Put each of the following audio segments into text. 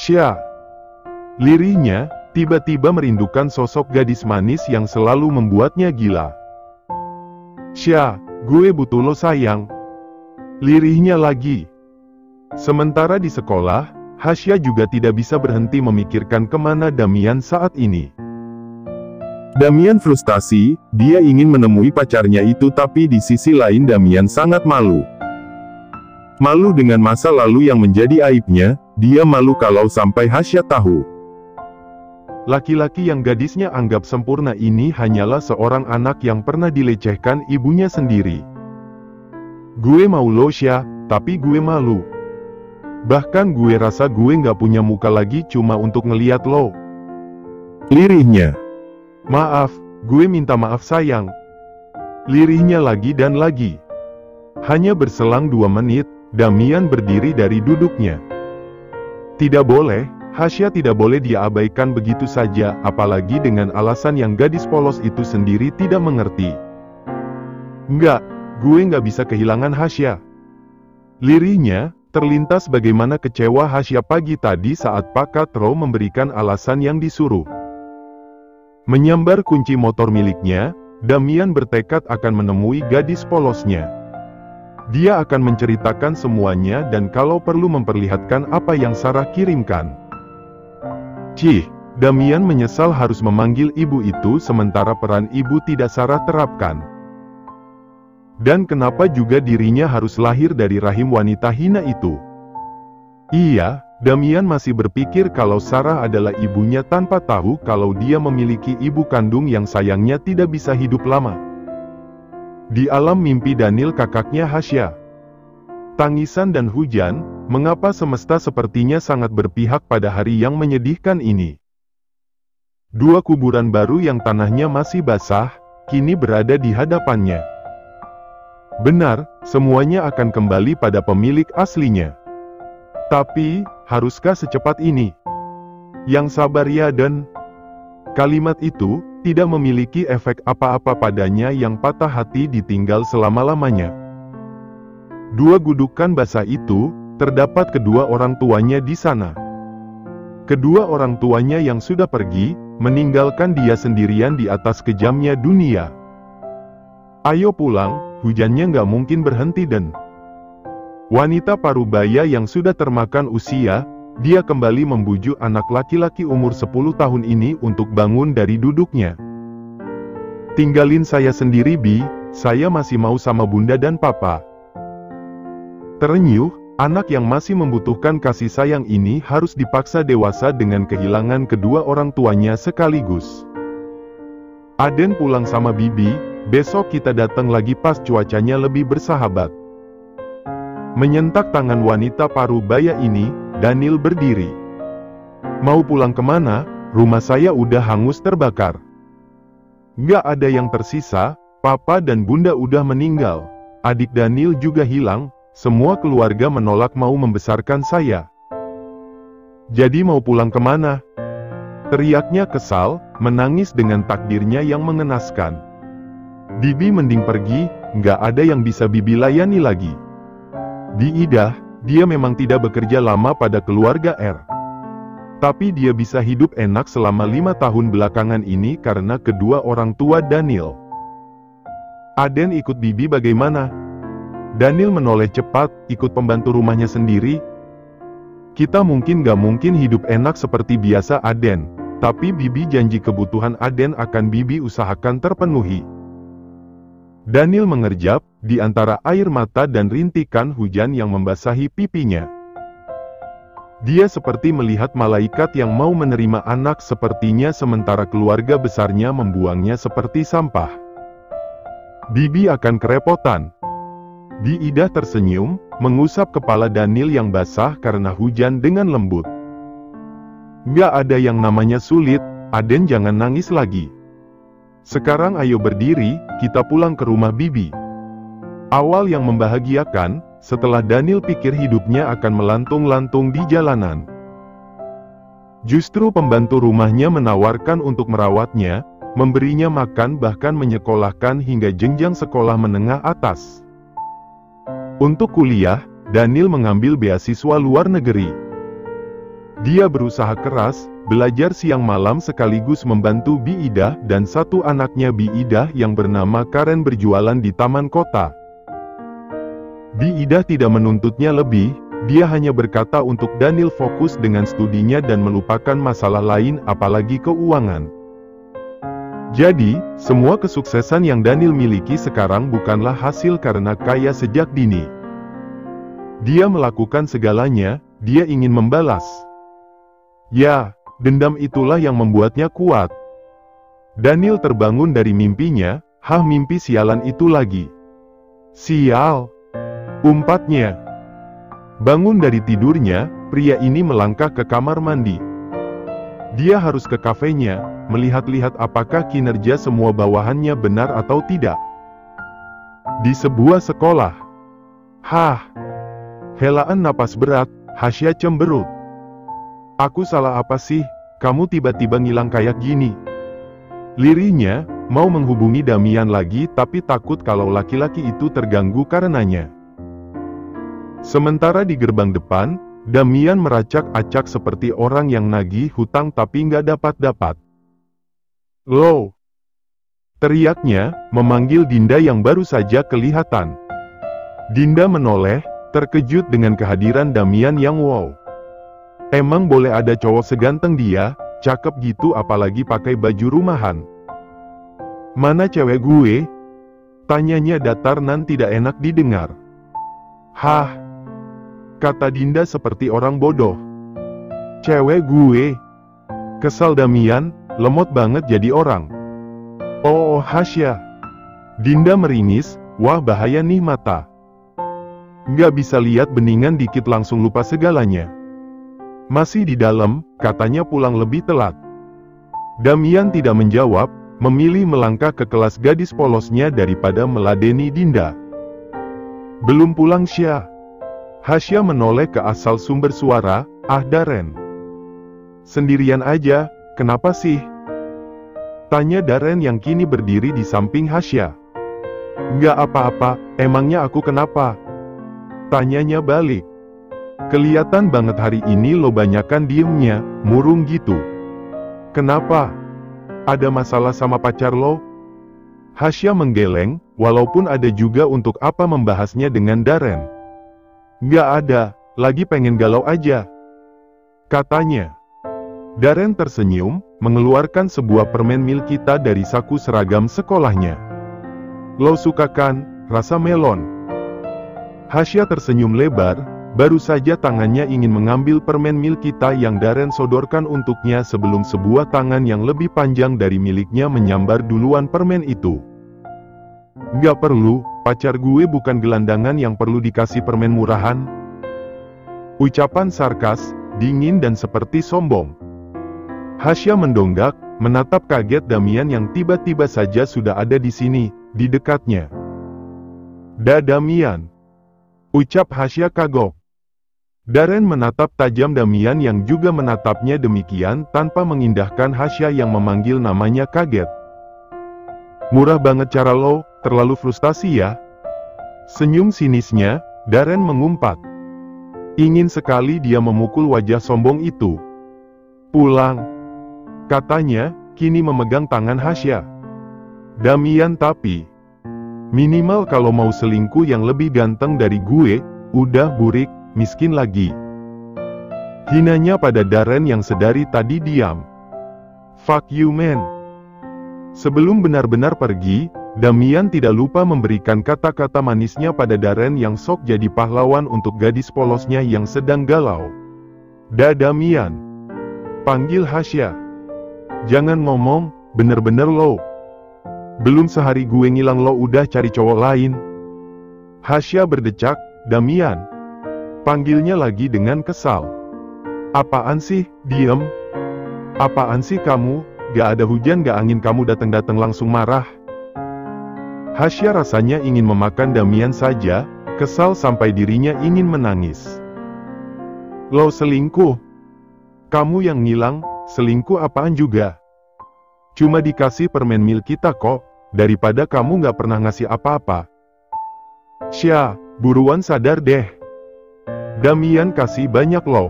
Sya. Lirihnya, tiba-tiba merindukan sosok gadis manis yang selalu membuatnya gila. Sya, gue butuh lo sayang. Lirihnya lagi. Sementara di sekolah, Hasya juga tidak bisa berhenti memikirkan kemana Damian saat ini. Damian frustasi, dia ingin menemui pacarnya itu tapi di sisi lain Damian sangat malu. Malu dengan masa lalu yang menjadi aibnya, dia malu kalau sampai Hasya tahu. Laki-laki yang gadisnya anggap sempurna ini hanyalah seorang anak yang pernah dilecehkan ibunya sendiri. Gue mau lo Sya, tapi gue malu. Bahkan gue rasa gue nggak punya muka lagi cuma untuk ngeliat lo. Lirihnya. Maaf, gue minta maaf sayang. Lirihnya lagi dan lagi. Hanya berselang 2 menit, Damian berdiri dari duduknya. Tidak boleh, Hasya tidak boleh dia abaikan begitu saja, apalagi dengan alasan yang gadis polos itu sendiri tidak mengerti. Enggak, gue nggak bisa kehilangan Hasya. Lirihnya, terlintas bagaimana kecewa Hasya pagi tadi saat Pak Katro memberikan alasan yang disuruh. Menyambar kunci motor miliknya, Damian bertekad akan menemui gadis polosnya. Dia akan menceritakan semuanya dan kalau perlu memperlihatkan apa yang Sarah kirimkan. Cih, Damian menyesal harus memanggil ibu itu sementara peran ibu tidak Sarah terapkan. Dan kenapa juga dirinya harus lahir dari rahim wanita hina itu? Iya, Damian masih berpikir kalau Sarah adalah ibunya tanpa tahu kalau dia memiliki ibu kandung yang sayangnya tidak bisa hidup lama. Di alam mimpi Daniel kakaknya Hasya. Tangisan dan hujan, mengapa semesta sepertinya sangat berpihak pada hari yang menyedihkan ini? 2 kuburan baru yang tanahnya masih basah, kini berada di hadapannya. Benar, semuanya akan kembali pada pemilik aslinya. Tapi, haruskah secepat ini? Yang sabar ya Dan. Kalimat itu, tidak memiliki efek apa-apa padanya yang patah hati ditinggal selama-lamanya. 2 gudukan basah itu, terdapat kedua orang tuanya di sana. Kedua orang tuanya yang sudah pergi, meninggalkan dia sendirian di atas kejamnya dunia. Ayo pulang, hujannya nggak mungkin berhenti Dan. Wanita parubaya yang sudah termakan usia, dia kembali membujuk anak laki-laki umur 10 tahun ini untuk bangun dari duduknya. Tinggalin saya sendiri Bi, saya masih mau sama bunda dan papa. Terenyuh, anak yang masih membutuhkan kasih sayang ini harus dipaksa dewasa dengan kehilangan kedua orang tuanya sekaligus. Aden pulang sama Bibi, besok kita datang lagi pas cuacanya lebih bersahabat. Menyentak tangan wanita parubaya ini, Daniel berdiri. Mau pulang kemana? Rumah saya udah hangus terbakar. Nggak ada yang tersisa, papa dan bunda udah meninggal. Adik Daniel juga hilang, semua keluarga menolak mau membesarkan saya. Jadi mau pulang kemana? Teriaknya kesal, menangis dengan takdirnya yang mengenaskan. Bibi mending pergi, nggak ada yang bisa Bibi layani lagi. Di Ida, dia memang tidak bekerja lama pada keluarga R. Tapi dia bisa hidup enak selama 5 tahun belakangan ini karena kedua orang tua Daniel. Aden ikut Bibi bagaimana? Daniel menoleh cepat, ikut pembantu rumahnya sendiri. Kita mungkin gak mungkin hidup enak seperti biasa Aden, tapi Bibi janji kebutuhan Aden akan Bibi usahakan terpenuhi. Daniel mengerjap, di antara air mata dan rintikan hujan yang membasahi pipinya. Dia seperti melihat malaikat yang mau menerima anak sepertinya sementara keluarga besarnya membuangnya seperti sampah. Bibi akan kerepotan. Ida tersenyum, mengusap kepala Daniel yang basah karena hujan dengan lembut. Gak ada yang namanya sulit, Aden jangan nangis lagi. Sekarang ayo berdiri, kita pulang ke rumah Bibi. Awal yang membahagiakan, setelah Daniel pikir hidupnya akan melantung-lantung di jalanan. Justru pembantu rumahnya menawarkan untuk merawatnya, memberinya makan bahkan menyekolahkan hingga jenjang sekolah menengah atas. Untuk kuliah, Daniel mengambil beasiswa luar negeri. Dia berusaha keras, belajar siang malam sekaligus membantu Bi Ida dan satu anaknya Bi Ida yang bernama Karen berjualan di taman kota. Bi Ida tidak menuntutnya lebih, dia hanya berkata untuk Daniel fokus dengan studinya dan melupakan masalah lain apalagi keuangan. Jadi, semua kesuksesan yang Daniel miliki sekarang bukanlah hasil karena kaya sejak dini. Dia melakukan segalanya, dia ingin membalas. Ya, dendam itulah yang membuatnya kuat. Daniel terbangun dari mimpinya, mimpi sialan itu lagi. Sial! Umpatnya. Bangun dari tidurnya, pria ini melangkah ke kamar mandi. Dia harus ke kafenya, melihat-lihat apakah kinerja semua bawahannya benar atau tidak. Di sebuah sekolah. Helaan napas berat, Hasya cemberut. Aku salah apa sih, kamu tiba-tiba ngilang kayak gini? Lirihnya, mau menghubungi Damian lagi tapi takut kalau laki-laki itu terganggu karenanya. Sementara di gerbang depan, Damian meracak-acak seperti orang yang nagih hutang tapi nggak dapat-dapat. "Lo!" teriaknya, memanggil Dinda yang baru saja kelihatan. Dinda menoleh, terkejut dengan kehadiran Damian yang wow. Emang boleh ada cowok seganteng dia, cakep gitu apalagi pakai baju rumahan. "Mana cewek gue?" tanyanya datar nan tidak enak didengar. Kata Dinda seperti orang bodoh. "Cewek gue?" Kesal Damian, lemot banget jadi orang. "Oh Hasya." Dinda meringis, wah bahaya nih mata. Nggak bisa lihat beningan dikit langsung lupa segalanya. "Masih di dalam, katanya pulang lebih telat." Damian tidak menjawab, memilih melangkah ke kelas gadis polosnya daripada meladeni Dinda. "Belum pulang Sya?" Hasya menoleh ke asal sumber suara, Daren. "Sendirian aja, kenapa sih?" tanya Daren yang kini berdiri di samping Hasya. "Nggak apa-apa, emangnya aku kenapa?" tanyanya balik. "Kelihatan banget hari ini lo banyakan diemnya, murung gitu. Kenapa? Ada masalah sama pacar lo?" Hasya menggeleng, walaupun ada juga untuk apa membahasnya dengan Daren. "Nggak ada, lagi pengen galau aja," katanya. Daren tersenyum, mengeluarkan sebuah permen mil kita dari saku seragam sekolahnya. "Lo suka kan, rasa melon?" Hasya tersenyum lebar, baru saja tangannya ingin mengambil permen mil kita yang Daren sodorkan untuknya sebelum sebuah tangan yang lebih panjang dari miliknya menyambar duluan permen itu. "Nggak perlu, pacar gue bukan gelandangan yang perlu dikasih permen murahan." Ucapan sarkas, dingin dan seperti sombong. Hasya mendongak, menatap kaget Damian yang tiba-tiba saja sudah ada di sini, di dekatnya. Damian," ucap Hasya kagok. Daren menatap tajam Damian yang juga menatapnya demikian tanpa mengindahkan Hasya yang memanggil namanya kaget. "Murah banget cara lo, terlalu frustasi ya." Senyum sinisnya, Daren mengumpat. Ingin sekali dia memukul wajah sombong itu. "Pulang," katanya, kini memegang tangan Hasya. "Damian tapi, minimal kalau mau selingkuh yang lebih ganteng dari gue, udah burik, miskin lagi." Hinanya pada Daren yang sedari tadi diam. "Fuck you man." Sebelum benar-benar pergi, Damian tidak lupa memberikan kata-kata manisnya pada Daren yang sok jadi pahlawan untuk gadis polosnya yang sedang galau. Damian," panggil Hasya. "Jangan ngomong, bener-bener lo. Belum sehari gue ngilang lo udah cari cowok lain." Hasya berdecak, "Damian," panggilnya lagi dengan kesal. "Apaan sih, diem? Apaan sih kamu? Gak ada hujan gak angin kamu datang-datang langsung marah." Hasya rasanya ingin memakan Damian saja, kesal sampai dirinya ingin menangis. "Lo selingkuh? Kamu yang ngilang, selingkuh apaan juga? Cuma dikasih permen mil kita kok, daripada kamu gak pernah ngasih apa-apa." "Sya, buruan sadar deh. Damian kasih banyak loh.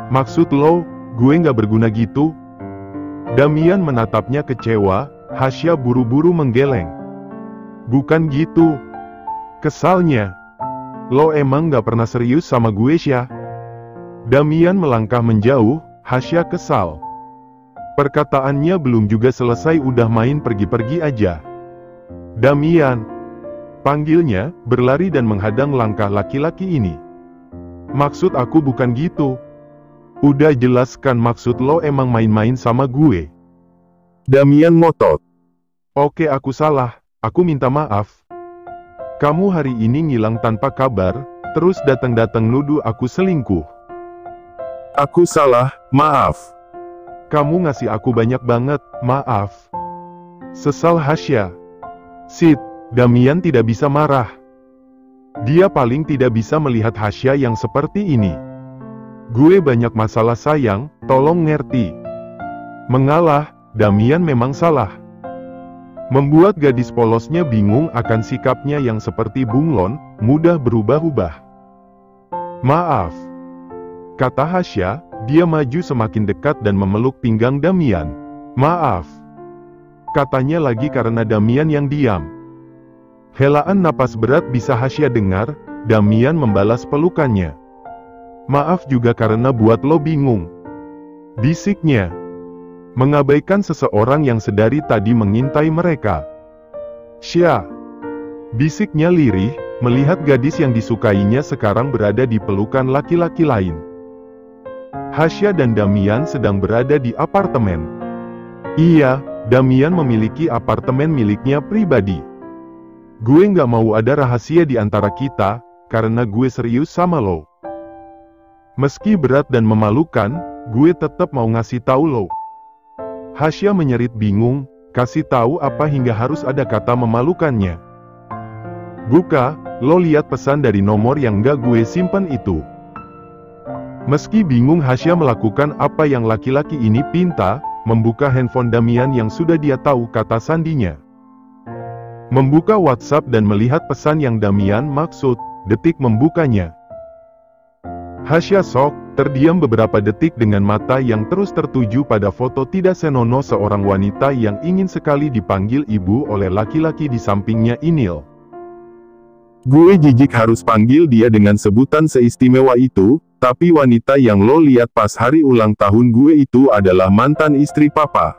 Maksud lo, gue nggak berguna gitu? Damian menatapnya kecewa. Hasya buru-buru menggeleng. Bukan gitu. Kesalnya. Lo emang nggak pernah serius sama gue, Sya? Damian melangkah menjauh. Hasya kesal. Perkataannya belum juga selesai udah main pergi-pergi aja. Damian, panggilnya, berlari dan menghadang langkah laki-laki ini. Maksud aku bukan gitu. Udah jelaskan maksud lo emang main-main sama gue. Damian ngotot. Oke, aku salah, aku minta maaf. Kamu hari ini ngilang tanpa kabar, terus datang-datang nuduh aku selingkuh. Aku salah, maaf. Kamu ngasih aku banyak banget, maaf. Sesal Hasya. Sid, Damian tidak bisa marah. Dia paling tidak bisa melihat Hasya yang seperti ini. Gue banyak masalah sayang, tolong ngerti. Mengalah, Damian memang salah. Membuat gadis polosnya bingung akan sikapnya yang seperti bunglon, mudah berubah-ubah. Maaf. Kata Hasya, dia maju semakin dekat dan memeluk pinggang Damian. Maaf. Katanya lagi karena Damian yang diam. Helaan napas berat bisa Hasya dengar. Damian membalas pelukannya. Maaf juga karena buat lo bingung. Bisiknya. Mengabaikan seseorang yang sedari tadi mengintai mereka. Sya. Bisiknya lirih, melihat gadis yang disukainya sekarang berada di pelukan laki-laki lain. Hasya dan Damian sedang berada di apartemen. Iya, Damian memiliki apartemen miliknya pribadi. Gue nggak mau ada rahasia di antara kita, karena gue serius sama lo. Meski berat dan memalukan, gue tetap mau ngasih tahu lo. Hasya menyerit bingung, kasih tahu apa hingga harus ada kata memalukannya. Buka, lo lihat pesan dari nomor yang gak gue simpan itu. Meski bingung Hasya melakukan apa yang laki-laki ini pinta, membuka handphone Damian yang sudah dia tahu kata sandinya. Membuka WhatsApp dan melihat pesan yang Damian maksud, detik membukanya. Hasya sok, terdiam beberapa detik dengan mata yang terus tertuju pada foto tidak senonoh seorang wanita yang ingin sekali dipanggil ibu oleh laki-laki di sampingnya Inil. Gue jijik harus panggil dia dengan sebutan seistimewa itu, tapi wanita yang lo lihat pas hari ulang tahun gue itu adalah mantan istri papa.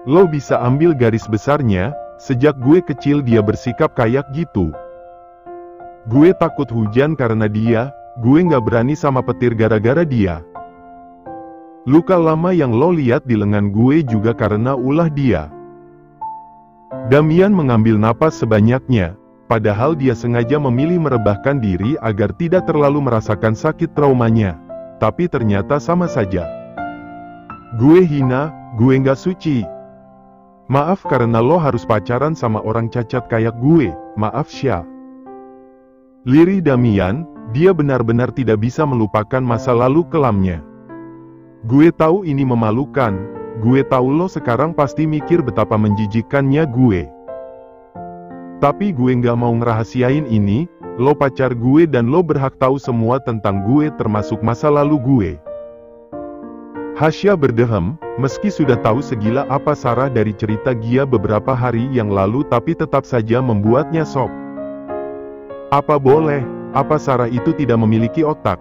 Lo bisa ambil garis besarnya, sejak gue kecil dia bersikap kayak gitu. Gue takut hujan karena dia. Gue nggak berani sama petir gara-gara dia. Luka lama yang lo lihat di lengan gue juga karena ulah dia. Damian mengambil napas sebanyaknya, padahal dia sengaja memilih merebahkan diri agar tidak terlalu merasakan sakit traumanya. Tapi ternyata sama saja. Gue hina, gue nggak suci. Maaf karena lo harus pacaran sama orang cacat kayak gue, maaf Sya. Lirih Damian. Dia benar-benar tidak bisa melupakan masa lalu kelamnya. Gue tahu ini memalukan, gue tahu lo sekarang pasti mikir betapa menjijikkannya gue. Tapi gue nggak mau ngerahasiain ini, lo pacar gue dan lo berhak tahu semua tentang gue termasuk masa lalu gue. Hasya berdehem, meski sudah tahu segila apa Sarah dari cerita Gia beberapa hari yang lalu tapi tetap saja membuatnya shock. Apa boleh? Apa Sarah itu tidak memiliki otak?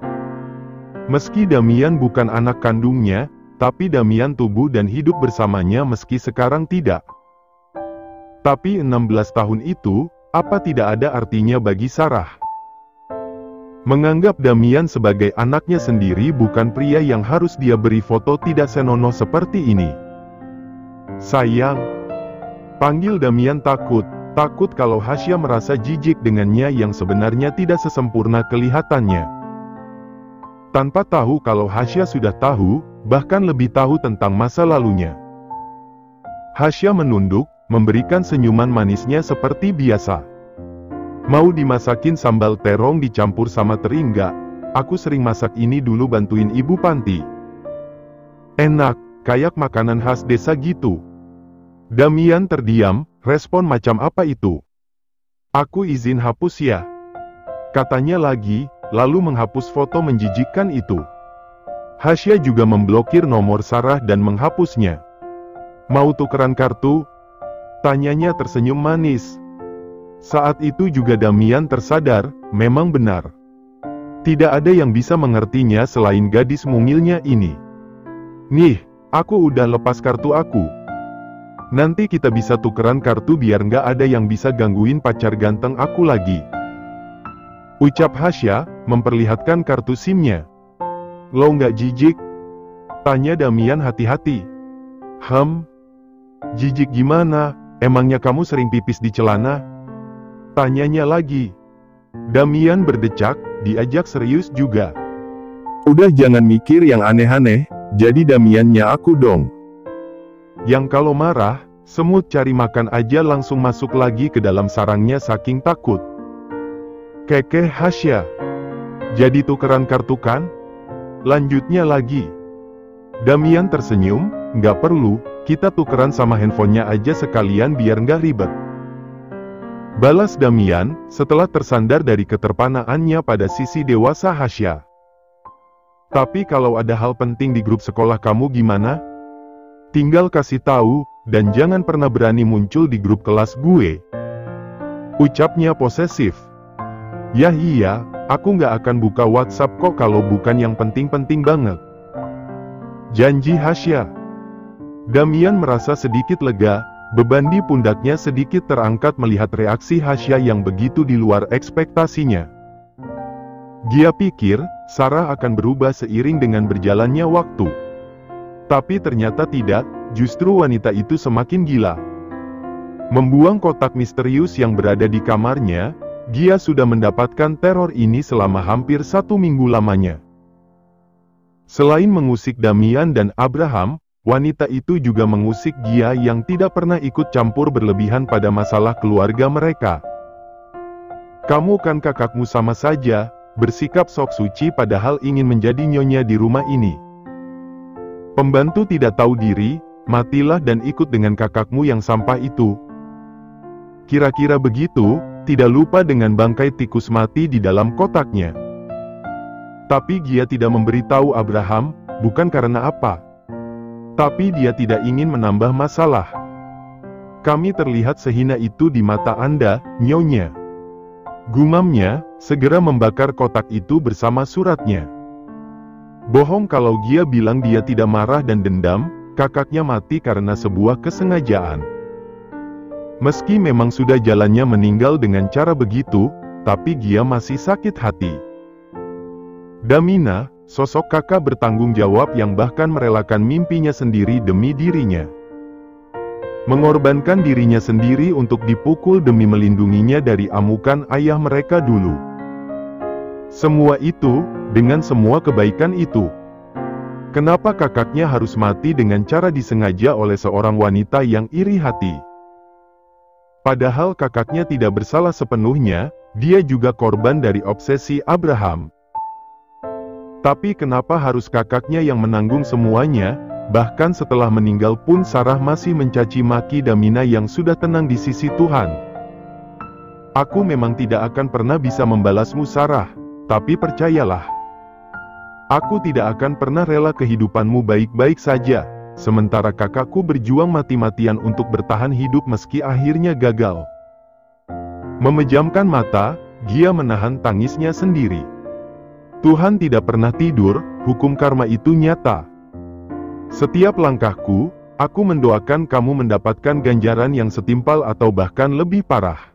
Meski Damian bukan anak kandungnya, tapi Damian tumbuh dan hidup bersamanya meski sekarang tidak. Tapi 16 tahun itu, apa tidak ada artinya bagi Sarah? Menganggap Damian sebagai anaknya sendiri bukan pria yang harus dia beri foto tidak senonoh seperti ini. Sayang. Panggil Damian takut. Takut kalau Hasya merasa jijik dengannya yang sebenarnya tidak sesempurna kelihatannya. Tanpa tahu kalau Hasya sudah tahu, bahkan lebih tahu tentang masa lalunya. Hasya menunduk, memberikan senyuman manisnya seperti biasa. Mau dimasakin sambal terong dicampur sama teri enggak? Aku sering masak ini dulu bantuin ibu panti. Enak, kayak makanan khas desa gitu. Damian terdiam. Respon macam apa itu? Aku izin hapus ya. Katanya lagi, lalu menghapus foto menjijikkan itu. Hasya juga memblokir nomor Sarah dan menghapusnya. Mau tukeran kartu? Tanyanya tersenyum manis. Saat itu juga Damian tersadar, memang benar. Tidak ada yang bisa mengertinya selain gadis mungilnya ini. Nih, aku udah lepas kartu aku. Nanti kita bisa tukeran kartu biar nggak ada yang bisa gangguin pacar ganteng aku lagi. Ucap Hasya, memperlihatkan kartu SIM-nya. Lo nggak jijik? Tanya Damian hati-hati. Jijik gimana? Emangnya kamu sering pipis di celana? Tanyanya lagi. Damian berdecak, diajak serius juga. Udah jangan mikir yang aneh-aneh, jadi Damiannya aku dong. Yang kalau marah, semut cari makan aja langsung masuk lagi ke dalam sarangnya saking takut. Kekeh Hasya. Jadi tukeran kartu kan? Lanjutnya lagi. Damian tersenyum, nggak perlu, kita tukeran sama handphonenya aja sekalian biar nggak ribet. Balas Damian, setelah tersandar dari keterpanaannya pada sisi dewasa Hasya. Tapi kalau ada hal penting di grup sekolah kamu gimana? Tinggal kasih tahu, dan jangan pernah berani muncul di grup kelas gue. Ucapnya posesif. Ya iya, aku nggak akan buka WhatsApp kok kalau bukan yang penting-penting banget. Janji Hasya. Damian merasa sedikit lega, beban di pundaknya sedikit terangkat melihat reaksi Hasya yang begitu di luar ekspektasinya. Dia pikir, Sarah akan berubah seiring dengan berjalannya waktu. Tapi ternyata tidak, justru wanita itu semakin gila. Membuang kotak misterius yang berada di kamarnya, Gia sudah mendapatkan teror ini selama hampir 1 minggu lamanya. Selain mengusik Damian dan Abraham, wanita itu juga mengusik Gia yang tidak pernah ikut campur berlebihan pada masalah keluarga mereka. Kamu kan kakakmu sama saja, bersikap sok suci padahal ingin menjadi nyonya di rumah ini. Pembantu tidak tahu diri, matilah dan ikut dengan kakakmu yang sampah itu. Kira-kira begitu, tidak lupa dengan bangkai tikus mati di dalam kotaknya. Tapi Gia tidak memberitahu Abraham, bukan karena apa. Tapi dia tidak ingin menambah masalah. Kami terlihat sehina itu di mata Anda, nyonya. Gumamnya, segera membakar kotak itu bersama suratnya. Bohong kalau Gia bilang dia tidak marah dan dendam, kakaknya mati karena sebuah kesengajaan. Meski memang sudah jalannya meninggal dengan cara begitu, tapi Gia masih sakit hati. Damina, sosok kakak bertanggung jawab yang bahkan merelakan mimpinya sendiri demi dirinya. Mengorbankan dirinya sendiri untuk dipukul demi melindunginya dari amukan ayah mereka dulu. Semua itu, dengan semua kebaikan itu. Kenapa kakaknya harus mati dengan cara disengaja oleh seorang wanita yang iri hati? Padahal kakaknya tidak bersalah sepenuhnya, dia juga korban dari obsesi Abraham. Tapi kenapa harus kakaknya yang menanggung semuanya? Bahkan setelah meninggal pun Sarah masih mencaci maki Damina yang sudah tenang di sisi Tuhan. Aku memang tidak akan pernah bisa membalasmu Sarah, tapi percayalah. Aku tidak akan pernah rela kehidupanmu baik-baik saja, sementara kakakku berjuang mati-matian untuk bertahan hidup meski akhirnya gagal. Memejamkan mata, Gia menahan tangisnya sendiri. Tuhan tidak pernah tidur, hukum karma itu nyata. Setiap langkahku, aku mendoakan kamu mendapatkan ganjaran yang setimpal atau bahkan lebih parah.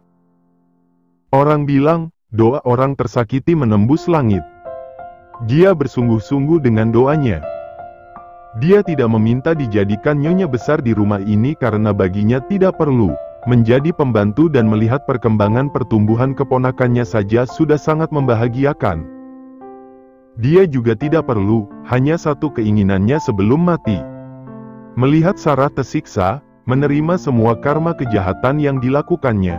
Orang bilang, doa orang tersakiti menembus langit. Dia bersungguh-sungguh dengan doanya. Dia tidak meminta dijadikan nyonya besar di rumah ini karena baginya tidak perlu menjadi pembantu dan melihat perkembangan pertumbuhan keponakannya saja sudah sangat membahagiakan. Dia juga tidak perlu, hanya satu keinginannya sebelum mati. Melihat Sarah tersiksa, menerima semua karma kejahatan yang dilakukannya.